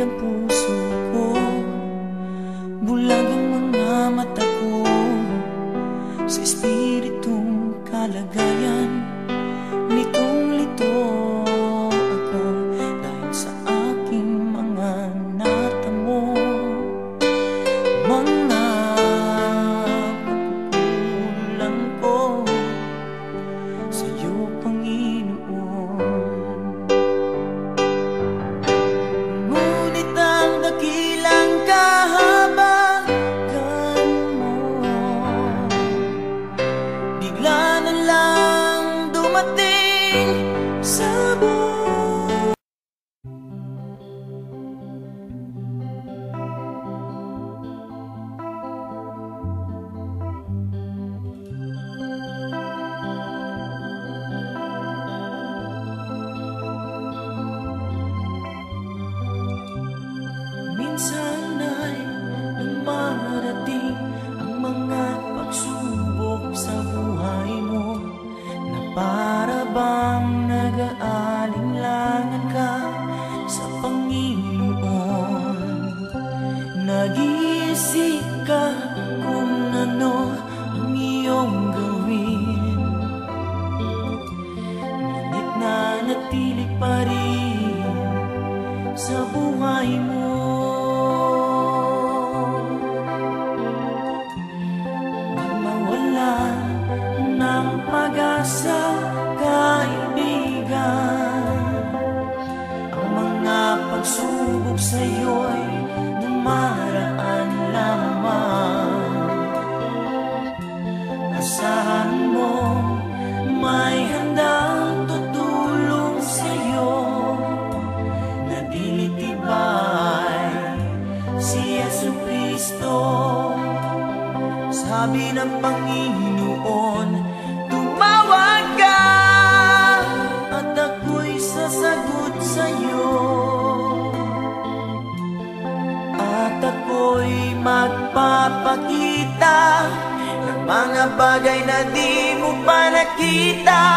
ang puso ko, bulag ang mga mata ko, sa espiritong kalagayan, litong-lito ako dahil sa aking mga natamo, mga pagkukulang ko sa iyo, Panginoon. Ngunit ang dakilang kahabagan mo bigla na lang dumating sa buhay. Minsan ay dumarating ang mga pagsubok sa buhay mo, na para bang nag-aalinlangan ka sa Panginoon. Nag-iisip ka kung ano ang iyong gawin, ngunit nanatili pa rin sa buhay mo. Ng pag-asa, kaibigan, ang mga pagsubok sa'yo'y dumaraan lamang. Asahan mo may handang tutulong sa'yo, na dilitibay si Jesucristo. Sabi ng Panginoon, tumawag ka at ako'y sasagot sa'yo, at ako'y magpapakita ng mga bagay na di mo pa nakita.